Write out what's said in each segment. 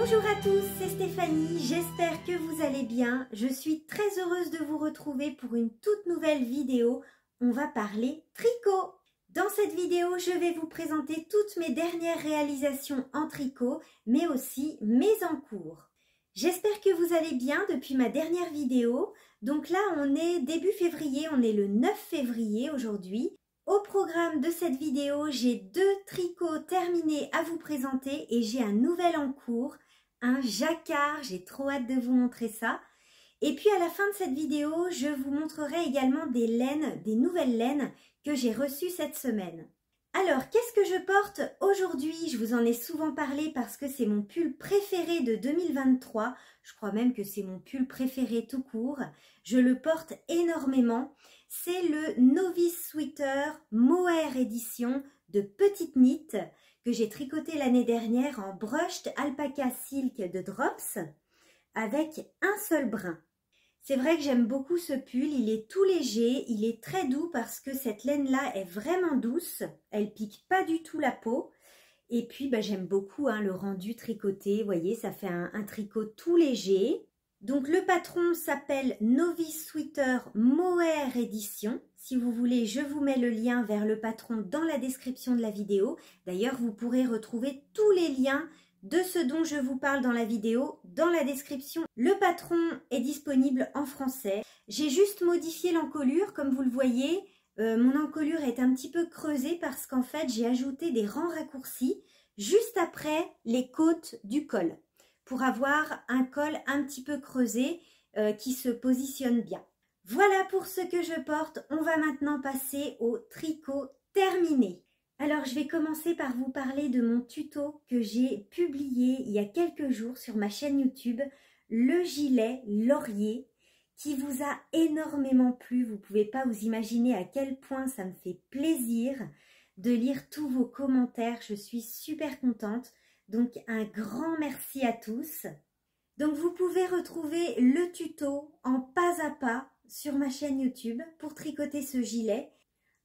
Bonjour à tous, c'est Stéphanie, j'espère que vous allez bien. Je suis très heureuse de vous retrouver pour une toute nouvelle vidéo. On va parler tricot. Dans cette vidéo, je vais vous présenter toutes mes dernières réalisations en tricot, mais aussi mes en cours. J'espère que vous allez bien depuis ma dernière vidéo. Donc là, on est début février, on est le 9 février aujourd'hui. Au programme de cette vidéo, j'ai 2 tricots terminés à vous présenter et j'ai un nouvel en cours, un jacquard. J'ai trop hâte de vous montrer ça. Et puis à la fin de cette vidéo, je vous montrerai également des laines, des nouvelles laines que j'ai reçues cette semaine. Alors, qu'est-ce que je porte aujourd'hui? Je vous en ai souvent parlé parce que c'est mon pull préféré de 2023. Je crois même que c'est mon pull préféré tout court. Je le porte énormément. C'est le Novice Sweater Mohair édition de Petite Knit que j'ai tricoté l'année dernière en brushed alpaca silk de Drops avec un seul brin. C'est vrai que j'aime beaucoup ce pull, il est tout léger, il est très doux parce que cette laine-là est vraiment douce, elle pique pas du tout la peau. Et puis j'aime beaucoup le rendu tricoté, vous voyez, ça fait un tricot tout léger. Donc le patron s'appelle Novice Sweater Mohair édition. Si vous voulez, je vous mets le lien vers le patron dans la description de la vidéo. D'ailleurs, vous pourrez retrouver tous les liens de ce dont je vous parle dans la vidéo, dans la description. Le patron est disponible en français. J'ai juste modifié l'encolure, comme vous le voyez. Mon encolure est un petit peu creusée parce qu'en fait, j'ai ajouté des rangs raccourcis juste après les côtes du col pour avoir un col un petit peu creusé qui se positionne bien. Voilà pour ce que je porte. On va maintenant passer au tricot terminé. Alors, je vais commencer par vous parler de mon tuto que j'ai publié il y a quelques jours sur ma chaîne YouTube, le gilet laurier, qui vous a énormément plu. Vous ne pouvez pas vous imaginer à quel point ça me fait plaisir de lire tous vos commentaires. Je suis super contente. Donc, un grand merci à tous. Donc, vous pouvez retrouver le tuto en pas à pas sur ma chaîne YouTube pour tricoter ce gilet.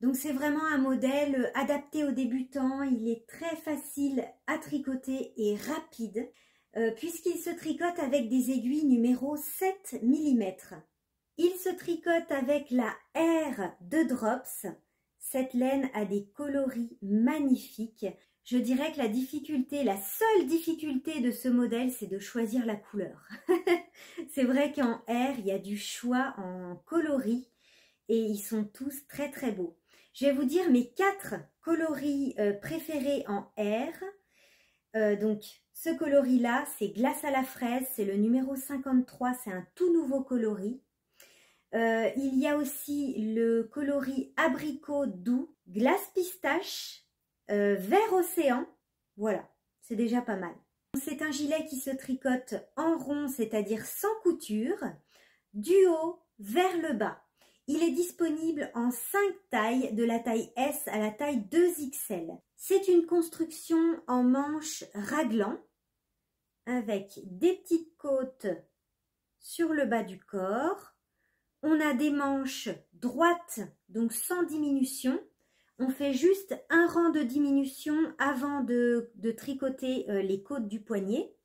Donc c'est vraiment un modèle adapté aux débutants, il est très facile à tricoter et rapide puisqu'il se tricote avec des aiguilles numéro 7 mm. Il se tricote avec la R de Drops. Cette laine a des coloris magnifiques. Je dirais que la seule difficulté de ce modèle, c'est de choisir la couleur. C'est vrai qu'en R, il y a du choix en coloris et ils sont tous très très beaux. Je vais vous dire mes 4 coloris préférés en R. Donc, ce coloris-là, c'est Glace à la fraise, c'est le numéro 53, c'est un tout nouveau coloris. Il y a aussi le coloris Abricot doux, Glace pistache, Vert océan. Voilà, c'est déjà pas mal. C'est un gilet qui se tricote en rond, c'est-à-dire sans couture, du haut vers le bas. Il est disponible en 5 tailles, de la taille S à la taille 2XL. C'est une construction en manches raglan avec des petites côtes sur le bas du corps. On a des manches droites, donc sans diminution. On fait juste un rang de diminution avant de tricoter les côtes du poignet.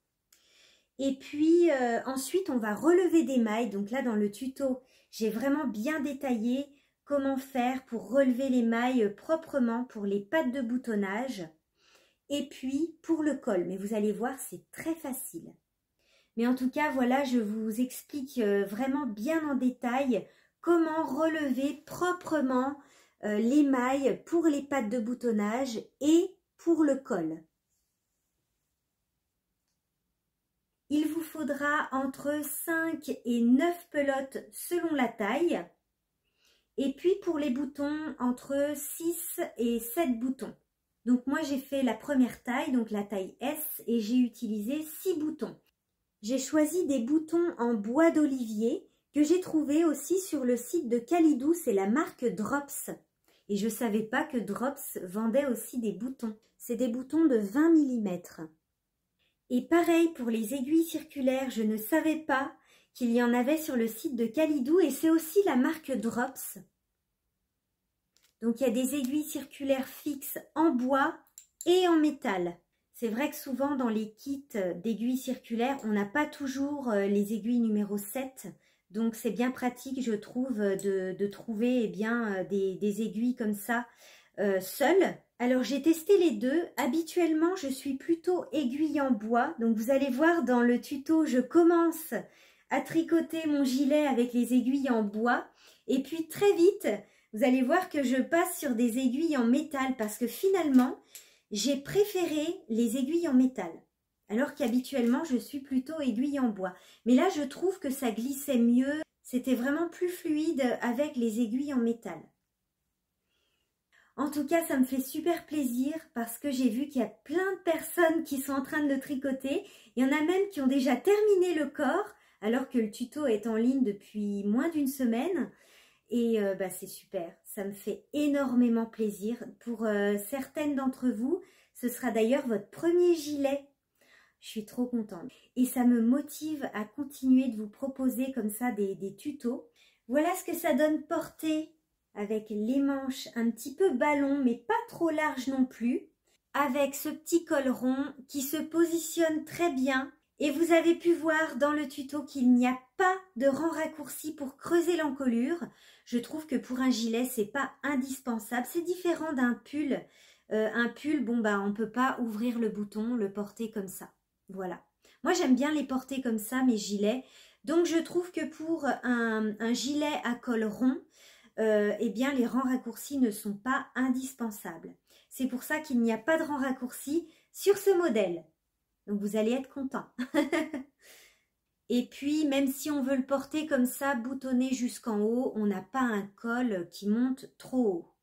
Et puis ensuite, on va relever des mailles. Donc là, dans le tuto, j'ai vraiment bien détaillé comment faire pour relever les mailles proprement pour les pattes de boutonnage. Et puis pour le col. Mais vous allez voir, c'est très facile. Mais en tout cas, voilà, je vous explique vraiment bien en détail comment relever proprement les mailles pour les pattes de boutonnage et pour le col. Il vous faudra entre 5 et 9 pelotes selon la taille. Et puis pour les boutons, entre 6 et 7 boutons. Donc moi j'ai fait la première taille, donc la taille S, et j'ai utilisé 6 boutons. J'ai choisi des boutons en bois d'olivier que j'ai trouvé aussi sur le site de Calidou, c'est la marque Drops. Et je ne savais pas que Drops vendait aussi des boutons. C'est des boutons de 20 mm. Et pareil pour les aiguilles circulaires, je ne savais pas qu'il y en avait sur le site de Calidou et c'est aussi la marque Drops. Donc il y a des aiguilles circulaires fixes en bois et en métal. C'est vrai que souvent dans les kits d'aiguilles circulaires, on n'a pas toujours les aiguilles numéro 7. Donc c'est bien pratique, je trouve, de trouver des aiguilles comme ça seules. Alors j'ai testé les deux. Habituellement, je suis plutôt aiguille en bois. Donc vous allez voir dans le tuto, je commence à tricoter mon gilet avec les aiguilles en bois. Et puis très vite, vous allez voir que je passe sur des aiguilles en métal parce que finalement, j'ai préféré les aiguilles en métal. Alors qu'habituellement, je suis plutôt aiguille en bois. Mais là, je trouve que ça glissait mieux. C'était vraiment plus fluide avec les aiguilles en métal. En tout cas, ça me fait super plaisir parce que j'ai vu qu'il y a plein de personnes qui sont en train de le tricoter. Il y en a même qui ont déjà terminé le corps alors que le tuto est en ligne depuis moins d'une semaine. Et c'est super, ça me fait énormément plaisir. Pour certaines d'entre vous, ce sera d'ailleurs votre premier gilet. Je suis trop contente. Et ça me motive à continuer de vous proposer comme ça des tutos. Voilà ce que ça donne portée avec les manches un petit peu ballon, mais pas trop large non plus. Avec ce petit col rond qui se positionne très bien. Et vous avez pu voir dans le tuto qu'il n'y a pas de rang raccourci pour creuser l'encolure. Je trouve que pour un gilet, c'est pas indispensable. C'est différent d'un pull. Un pull, on ne peut pas ouvrir le bouton, le porter comme ça. Voilà. Moi, j'aime bien les porter comme ça, mes gilets. Donc, je trouve que pour un gilet à col rond, les rangs raccourcis ne sont pas indispensables. C'est pour ça qu'il n'y a pas de rang raccourci sur ce modèle. Donc, vous allez être content. Et puis, même si on veut le porter comme ça, boutonné jusqu'en haut, on n'a pas un col qui monte trop haut.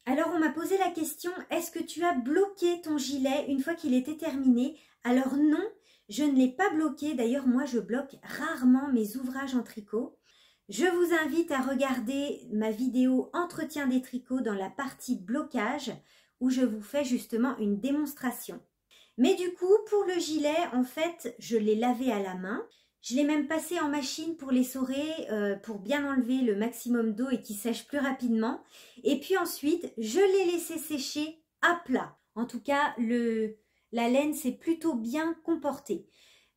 Alors, on m'a posé la question, est-ce que tu as bloqué ton gilet une fois qu'il était terminé? Alors non, je ne l'ai pas bloqué. D'ailleurs, moi, je bloque rarement mes ouvrages en tricot. Je vous invite à regarder ma vidéo entretien des tricots dans la partie blocage où je vous fais justement une démonstration. Mais du coup, pour le gilet, en fait, je l'ai lavé à la main. Je l'ai même passé en machine pour l'essorer, pour bien enlever le maximum d'eau et qu'il sèche plus rapidement. Et puis ensuite, je l'ai laissé sécher à plat. En tout cas, la laine s'est plutôt bien comportée.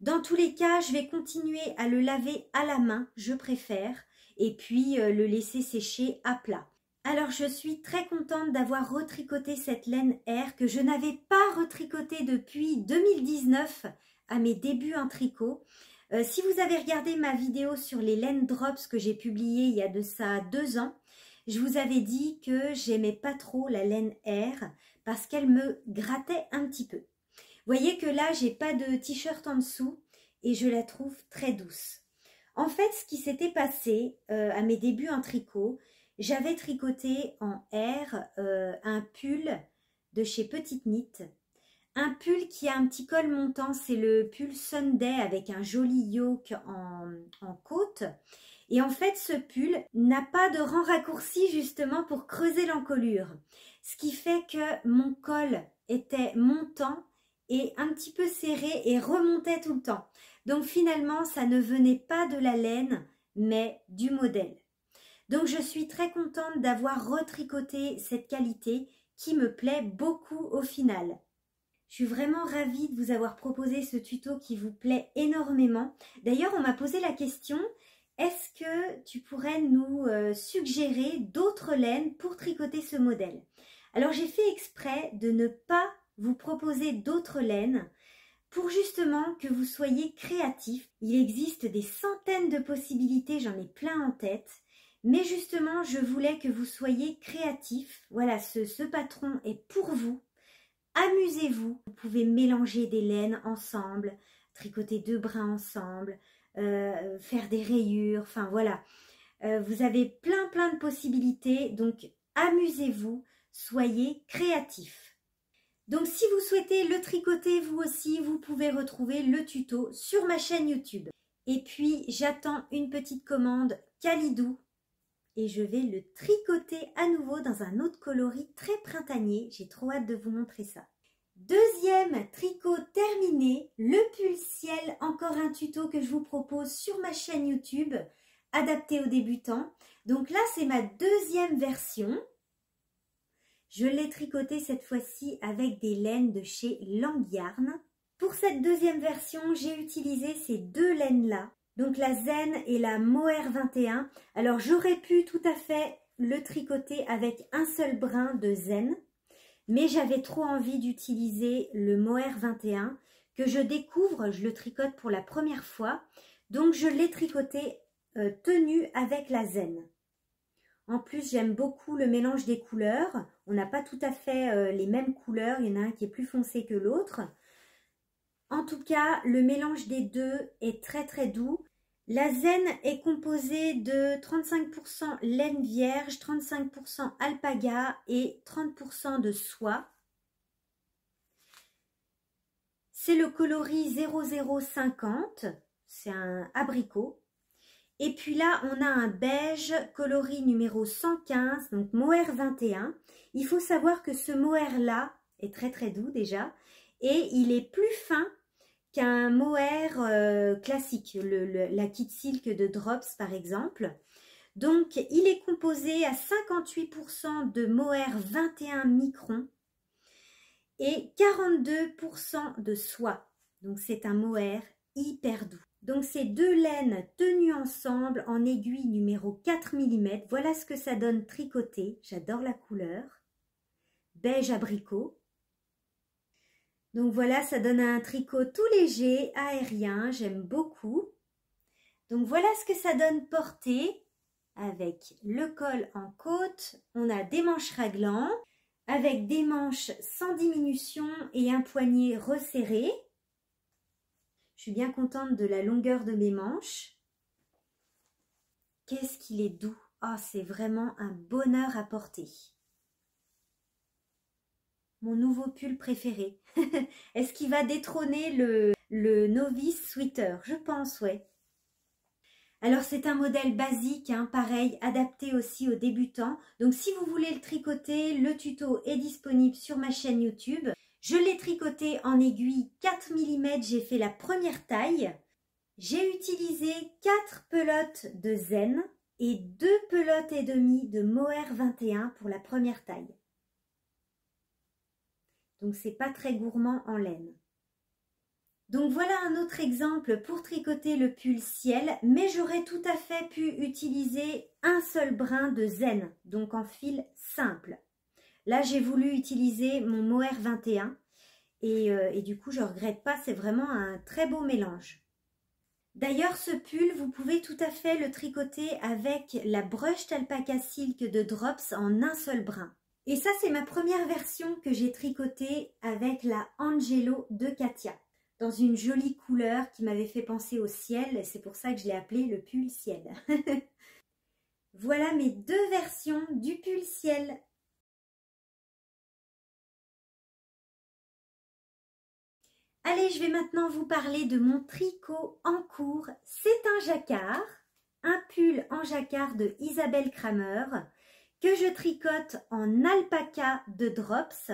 Dans tous les cas, je vais continuer à le laver à la main, je préfère, et puis le laisser sécher à plat. Alors, je suis très contente d'avoir retricoté cette laine R que je n'avais pas retricotée depuis 2019 à mes débuts en tricot. Si vous avez regardé ma vidéo sur les laines drops que j'ai publiée il y a de ça 2 ans, je vous avais dit que j'aimais pas trop la laine R parce qu'elle me grattait un petit peu. Vous voyez que là, j'ai pas de t-shirt en dessous et je la trouve très douce. En fait, ce qui s'était passé à mes débuts en tricot, j'avais tricoté en R un pull de chez Petite Knit. Un pull qui a un petit col montant, c'est le pull Sunday avec un joli yoke en côte. Et en fait, ce pull n'a pas de rang raccourci justement pour creuser l'encolure. Ce qui fait que mon col était montant et un petit peu serré et remontait tout le temps. Donc finalement, ça ne venait pas de la laine, mais du modèle. Donc je suis très contente d'avoir retricoté cette qualité qui me plaît beaucoup au final. Je suis vraiment ravie de vous avoir proposé ce tuto qui vous plaît énormément. D'ailleurs, on m'a posé la question, est-ce que tu pourrais nous suggérer d'autres laines pour tricoter ce modèle? Alors, j'ai fait exprès de ne pas vous proposer d'autres laines pour justement que vous soyez créatifs. Il existe des centaines de possibilités, j'en ai plein en tête. Mais justement, je voulais que vous soyez créatifs. Voilà, ce patron est pour vous. Amusez-vous, vous pouvez mélanger des laines ensemble, tricoter 2 brins ensemble, faire des rayures, enfin voilà. Vous avez plein de possibilités, donc amusez-vous, soyez créatifs. Donc si vous souhaitez le tricoter vous aussi, vous pouvez retrouver le tuto sur ma chaîne YouTube. Et puis j'attends une petite commande Calidou. Et je vais le tricoter à nouveau dans un autre coloris très printanier. J'ai trop hâte de vous montrer ça. Deuxième tricot terminé, le pull ciel, encore un tuto que je vous propose sur ma chaîne YouTube. adapté aux débutants. Donc là, c'est ma deuxième version. Je l'ai tricoté cette fois-ci avec des laines de chez Langyarn. Pour cette deuxième version, j'ai utilisé ces deux laines-là. Donc la Zen et la Mohair 21. Alors j'aurais pu tout à fait le tricoter avec un seul brin de Zen. Mais j'avais trop envie d'utiliser le Mohair 21 que je découvre, je le tricote pour la première fois. Donc je l'ai tricoté tenu avec la Zen. En plus, j'aime beaucoup le mélange des couleurs. On n'a pas tout à fait les mêmes couleurs. Il y en a un qui est plus foncé que l'autre. En tout cas, le mélange des deux est très très doux. La Zen est composée de 35% laine vierge, 35% alpaga et 30% de soie. C'est le coloris 0050, c'est un abricot. Et puis là, on a un beige coloris numéro 115, donc Mohair 21. Il faut savoir que ce mohair-là est très très doux déjà. Et il est plus fin qu'un mohair classique, la Kid Silk de Drops par exemple. Donc, il est composé à 58% de mohair 21 microns et 42% de soie. Donc, c'est un mohair hyper doux. Donc, ces deux laines tenues ensemble en aiguille numéro 4 mm. Voilà ce que ça donne tricoté. J'adore la couleur. Beige abricot. Donc voilà, ça donne un tricot tout léger, aérien, j'aime beaucoup. Donc voilà ce que ça donne porté avec le col en côte. On a des manches raglan avec des manches sans diminution et un poignet resserré. Je suis bien contente de la longueur de mes manches. Qu'est-ce qu'il est doux! Oh, c'est vraiment un bonheur à porter. Mon nouveau pull préféré. Est-ce qu'il va détrôner le Novice Sweater? Je pense, ouais. Alors, c'est un modèle basique, hein, pareil, adapté aussi aux débutants. Donc, si vous voulez le tricoter, le tuto est disponible sur ma chaîne YouTube. Je l'ai tricoté en aiguille 4 mm, j'ai fait la première taille. J'ai utilisé 4 pelotes de Zen et 2 pelotes et demie de Mohair 21 pour la première taille. Donc, c'est pas très gourmand en laine. Donc, voilà un autre exemple pour tricoter le pull ciel, mais j'aurais tout à fait pu utiliser un seul brin de Zen, donc en fil simple. Là, j'ai voulu utiliser mon Mohair 21 et du coup, je ne regrette pas, c'est vraiment un très beau mélange. D'ailleurs, ce pull, vous pouvez tout à fait le tricoter avec la Brushed Alpaca Silk de Drops en un seul brin. Et ça, c'est ma première version que j'ai tricotée avec la Angelo de Katia, dans une jolie couleur qui m'avait fait penser au ciel. C'est pour ça que je l'ai appelé le pull ciel. Voilà mes deux versions du pull ciel. Allez, je vais maintenant vous parler de mon tricot en cours. C'est un jacquard, un pull en jacquard de Isabelle Kramer, que je tricote en alpaca de Drops.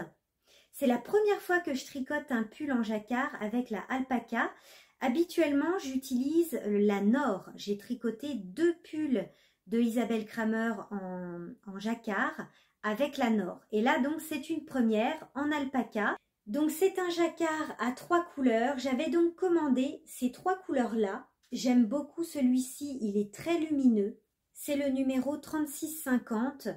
C'est la première fois que je tricote un pull en jacquard avec la alpaca. Habituellement, j'utilise la Nord. J'ai tricoté 2 pulls de Isabelle Kramer en jacquard avec la Nord. Et là, donc, c'est une première en alpaca. Donc, c'est un jacquard à 3 couleurs. J'avais donc commandé ces 3 couleurs-là. J'aime beaucoup celui-ci, il est très lumineux. C'est le numéro 3650.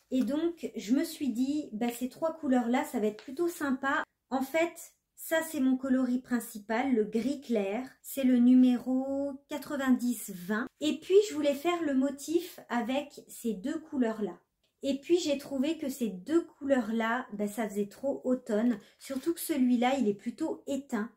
Et donc, je me suis dit, bah, ces 3 couleurs-là, ça va être plutôt sympa. En fait, ça, c'est mon coloris principal, le gris clair. C'est le numéro 90-20. Et puis, je voulais faire le motif avec ces 2 couleurs-là. Et puis, j'ai trouvé que ces 2 couleurs-là, bah, ça faisait trop automne. Surtout que celui-là, il est plutôt éteint.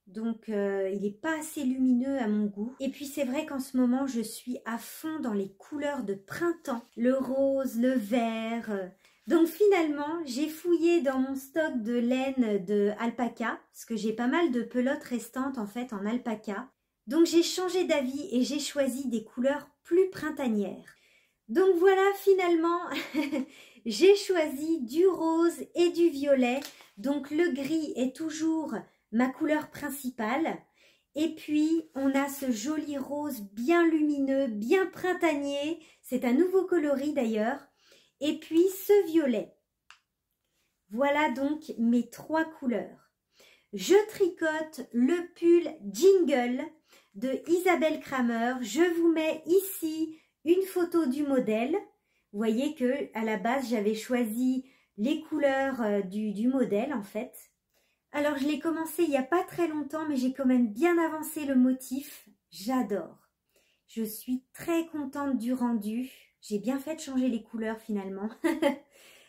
Donc, il n'est pas assez lumineux à mon goût. Et puis, c'est vrai qu'en ce moment, je suis à fond dans les couleurs de printemps. Le rose, le vert. Donc, finalement, j'ai fouillé dans mon stock de laine de alpaca. Parce que j'ai pas mal de pelotes restantes, en fait, en alpaca. Donc, j'ai changé d'avis et j'ai choisi des couleurs plus printanières. Donc, voilà, finalement, j'ai choisi du rose et du violet. Donc, le gris est toujours ma couleur principale Et puis, on a ce joli rose bien lumineux, bien printanier. C'est un nouveau coloris d'ailleurs. Et puis, ce violet. Voilà donc mes 3 couleurs. Je tricote le pull Jingle de Isabelle Kramer. Je vous mets ici une photo du modèle. Vous voyez que à la base, j'avais choisi les couleurs du modèle en fait. Alors, je l'ai commencé il n'y a pas très longtemps, mais j'ai quand même bien avancé le motif. J'adore. Je suis très contente du rendu. J'ai bien fait de changer les couleurs finalement.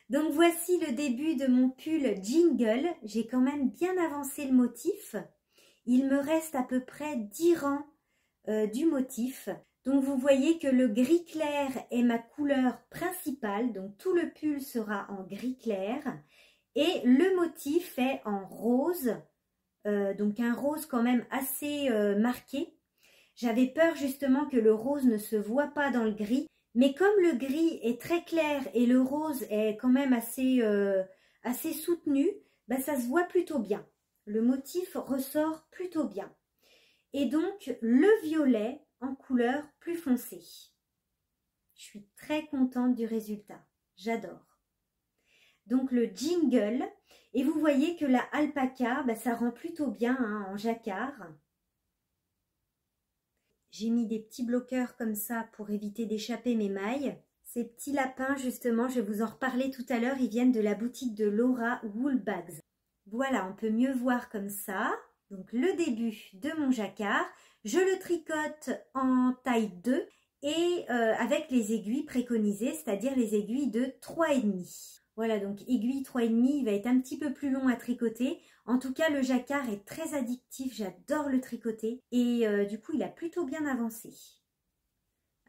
Donc, voici le début de mon pull Jingle. J'ai quand même bien avancé le motif. Il me reste à peu près 10 rangs du motif. Donc, vous voyez que le gris clair est ma couleur principale. Donc, tout le pull sera en gris clair. Et le motif est en rose, donc un rose quand même assez marqué. J'avais peur justement que le rose ne se voit pas dans le gris, mais comme le gris est très clair et le rose est quand même assez soutenu, bah ça se voit plutôt bien. Le motif ressort plutôt bien. Et donc le violet en couleur plus foncée. Je suis très contente du résultat, j'adore. Donc le jingle, et vous voyez que la alpaca, bah, ça rend plutôt bien hein, en jacquard. J'ai mis des petits bloqueurs comme ça pour éviter d'échapper mes mailles. Ces petits lapins justement, je vais vous en reparler tout à l'heure, ils viennent de la boutique de Laura Woolbags. Voilà, on peut mieux voir comme ça. Donc le début de mon jacquard, je le tricote en taille 2 et avec les aiguilles préconisées, c'est-à-dire les aiguilles de 3,5. Voilà, donc aiguille 3,5, il va être un petit peu plus long à tricoter. En tout cas, le jacquard est très addictif, j'adore le tricoter. Et du coup, il a plutôt bien avancé.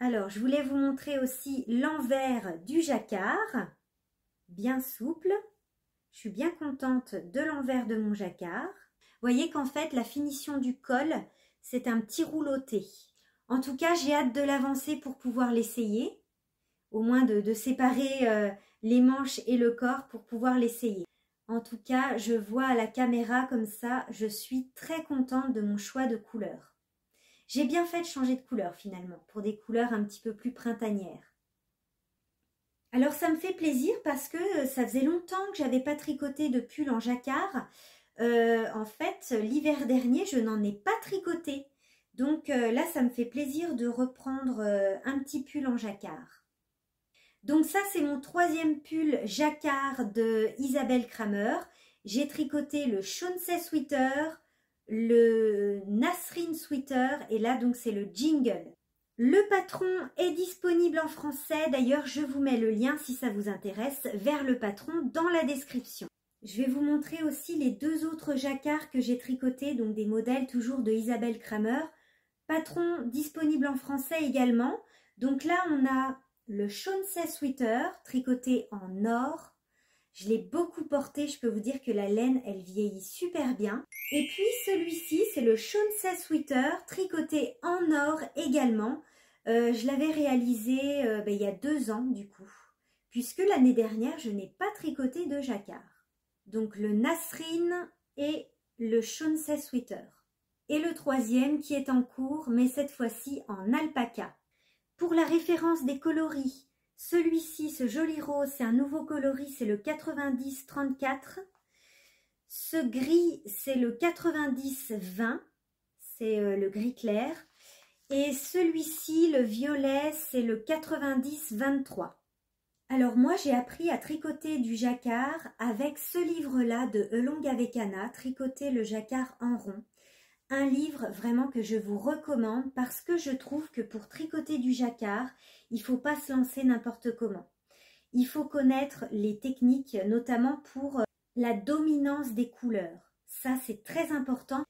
Alors, je voulais vous montrer aussi l'envers du jacquard. Bien souple. Je suis bien contente de l'envers de mon jacquard. Vous voyez qu'en fait, la finition du col, c'est un petit rouloté. En tout cas, j'ai hâte de l'avancer pour pouvoir l'essayer. Au moins de séparer les manches et le corps pour pouvoir l'essayer. En tout cas, je vois à la caméra comme ça, je suis très contente de mon choix de couleur. J'ai bien fait de changer de couleur finalement, pour des couleurs un petit peu plus printanières. Alors ça me fait plaisir parce que ça faisait longtemps que j'avais pas tricoté de pull en jacquard. En fait, l'hiver dernier, je n'en ai pas tricoté. Donc là, ça me fait plaisir de reprendre un petit pull en jacquard. Donc ça, c'est mon 3e pull jacquard de Isabelle Kramer. J'ai tricoté le Chauncey Sweater, le Nasreen Sweater et là, donc, c'est le Jingle. Le patron est disponible en français. D'ailleurs, je vous mets le lien, si ça vous intéresse, vers le patron dans la description. Je vais vous montrer aussi les 2 autres jacquards que j'ai tricotés, donc des modèles toujours de Isabelle Kramer. Patron disponible en français également. Donc là, on a le Chauncey Sweater, tricoté en or. Je l'ai beaucoup porté, je peux vous dire que la laine, elle vieillit super bien. Et puis celui-ci, c'est le Chauncey Sweater, tricoté en or également. Je l'avais réalisé il y a 2 ans du coup, puisque l'année dernière, je n'ai pas tricoté de jacquard. Donc le Nasreen et le Chauncey Sweater. Et le 3e qui est en cours, mais cette fois-ci en alpaca. Pour la référence des coloris, celui-ci, ce joli rose, c'est un nouveau coloris, c'est le 90-34. Ce gris, c'est le 90-20, c'est le gris clair. Et celui-ci, le violet, c'est le 90-23. Alors moi, j'ai appris à tricoter du jacquard avec ce livre-là de Elong avec Anna, Tricoter le jacquard en rond. Un livre vraiment que je vous recommande parce que je trouve que pour tricoter du jacquard, il ne faut pas se lancer n'importe comment. Il faut connaître les techniques, notamment pour la dominance des couleurs. Ça, c'est très important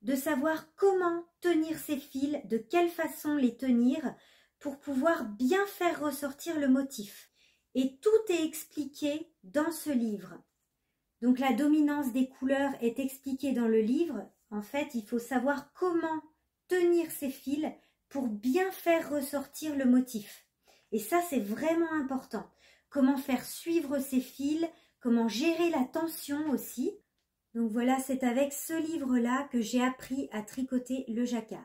de savoir comment tenir ces fils, de quelle façon les tenir pour pouvoir bien faire ressortir le motif. Et tout est expliqué dans ce livre. Donc la dominance des couleurs est expliquée dans le livre. En fait, il faut savoir comment tenir ces fils pour bien faire ressortir le motif. Et ça, c'est vraiment important. Comment faire suivre ces fils, comment gérer la tension aussi. Donc voilà, c'est avec ce livre-là que j'ai appris à tricoter le jacquard.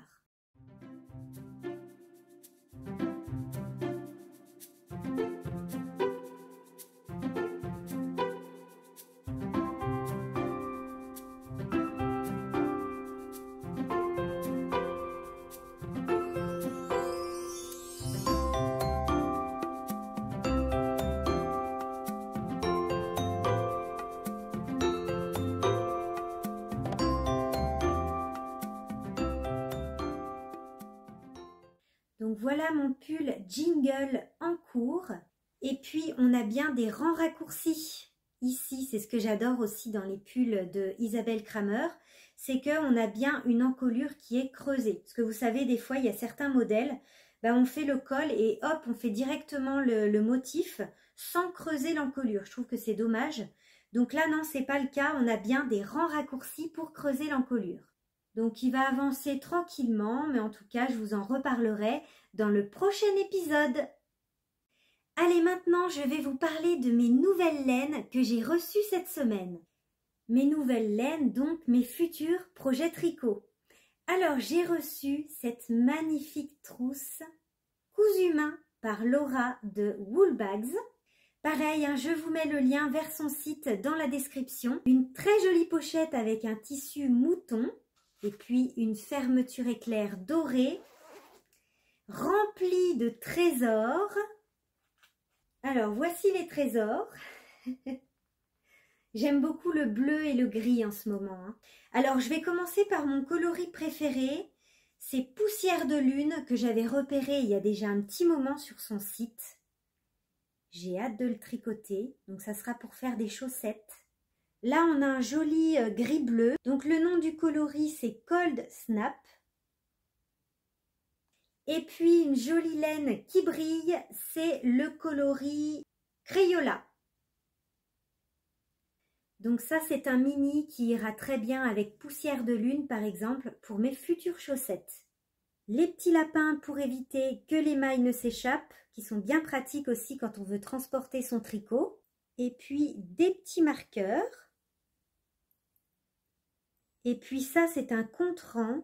Donc voilà mon pull Jingle en cours. Et puis on a bien des rangs raccourcis. Ici, c'est ce que j'adore aussi dans les pulls de Isabelle Kramer, c'est qu'on a bien une encolure qui est creusée. Parce que vous savez, des fois, il y a certains modèles, on fait le col et hop, on fait directement le motif sans creuser l'encolure. Je trouve que c'est dommage. Donc là, non, c'est pas le cas. On a bien des rangs raccourcis pour creuser l'encolure. Donc il va avancer tranquillement, mais en tout cas, je vous en reparlerai dans le prochain épisode. Allez, maintenant, je vais vous parler de mes nouvelles laines que j'ai reçues cette semaine. Mes nouvelles laines, donc mes futurs projets tricot. Alors, j'ai reçu cette magnifique trousse cousue main par Laura de Woolbags. Pareil, hein, je vous mets le lien vers son site dans la description. Une très jolie pochette avec un tissu mouton. Et puis une fermeture éclair dorée, remplie de trésors. Alors, voici les trésors. J'aime beaucoup le bleu et le gris en ce moment. Hein. Alors, je vais commencer par mon coloris préféré. C'est Poussière de Lune que j'avais repéré il y a déjà un petit moment sur son site. J'ai hâte de le tricoter. Donc, ça sera pour faire des chaussettes. Là, on a un joli gris-bleu. Donc, le nom du coloris, c'est Cold Snap. Et puis, une jolie laine qui brille, c'est le coloris Crayola. Donc ça, c'est un mini qui ira très bien avec Poussière de Lune, par exemple, pour mes futures chaussettes. Les petits lapins pour éviter que les mailles ne s'échappent, qui sont bien pratiques aussi quand on veut transporter son tricot. Et puis, des petits marqueurs. Et puis ça, c'est un contre-rang.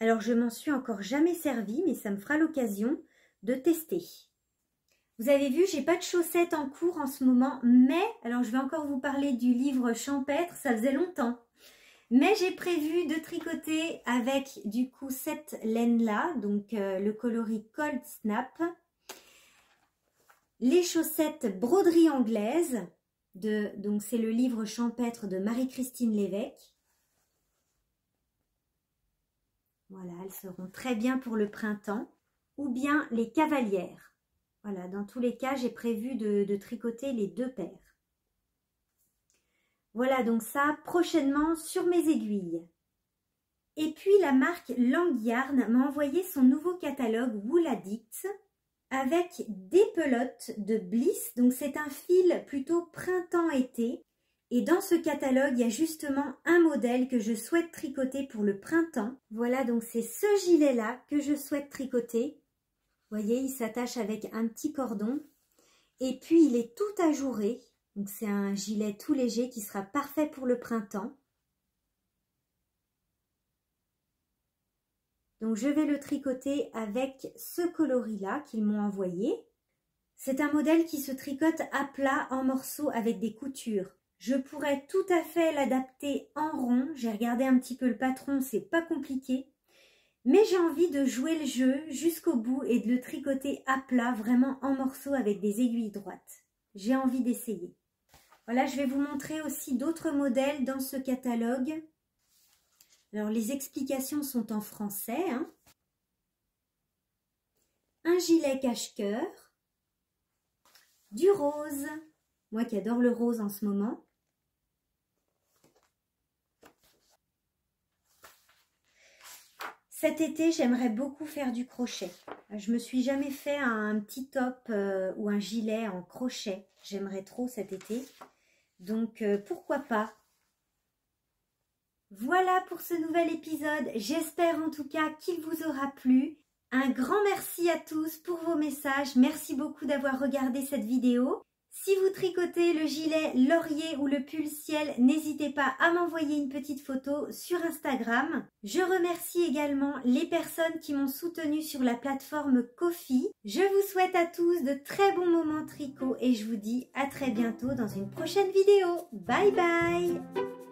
Alors, je m'en suis encore jamais servi, mais ça me fera l'occasion de tester. Vous avez vu, j'ai pas de chaussettes en cours en ce moment, mais, alors je vais encore vous parler du livre champêtre, ça faisait longtemps. Mais j'ai prévu de tricoter avec, du coup, cette laine-là, donc le coloris Cold Snap. Les chaussettes broderie anglaise, donc c'est le livre champêtre de Marie-Christine Lévesque. Voilà, elles seront très bien pour le printemps. Ou bien les cavalières. Voilà, dans tous les cas, j'ai prévu de tricoter les deux paires. Voilà, donc ça, prochainement sur mes aiguilles. Et puis, la marque Langyarn m'a envoyé son nouveau catalogue Wool Addict avec des pelotes de Bliss. Donc, c'est un fil plutôt printemps-été. Et dans ce catalogue, il y a justement un modèle que je souhaite tricoter pour le printemps. Voilà, donc c'est ce gilet-là que je souhaite tricoter. Vous voyez, il s'attache avec un petit cordon. Et puis, il est tout ajouré. Donc, c'est un gilet tout léger qui sera parfait pour le printemps. Donc, je vais le tricoter avec ce coloris-là qu'ils m'ont envoyé. C'est un modèle qui se tricote à plat en morceaux avec des coutures. Je pourrais tout à fait l'adapter en rond. J'ai regardé un petit peu le patron, c'est pas compliqué. Mais j'ai envie de jouer le jeu jusqu'au bout et de le tricoter à plat, vraiment en morceaux avec des aiguilles droites. J'ai envie d'essayer. Voilà, je vais vous montrer aussi d'autres modèles dans ce catalogue. Alors, les explications sont en français. Hein. Un gilet cache-cœur. Du rose. Moi qui adore le rose en ce moment. Cet été, j'aimerais beaucoup faire du crochet. Je me suis jamais fait un petit top ou un gilet en crochet. J'aimerais trop cet été. Donc, pourquoi pas? Voilà pour ce nouvel épisode. J'espère en tout cas qu'il vous aura plu. Un grand merci à tous pour vos messages. Merci beaucoup d'avoir regardé cette vidéo. Si vous tricotez le gilet laurier ou le pull ciel, n'hésitez pas à m'envoyer une petite photo sur Instagram. Je remercie également les personnes qui m'ont soutenue sur la plateforme Ko-fi. Je vous souhaite à tous de très bons moments tricot et je vous dis à très bientôt dans une prochaine vidéo. Bye bye!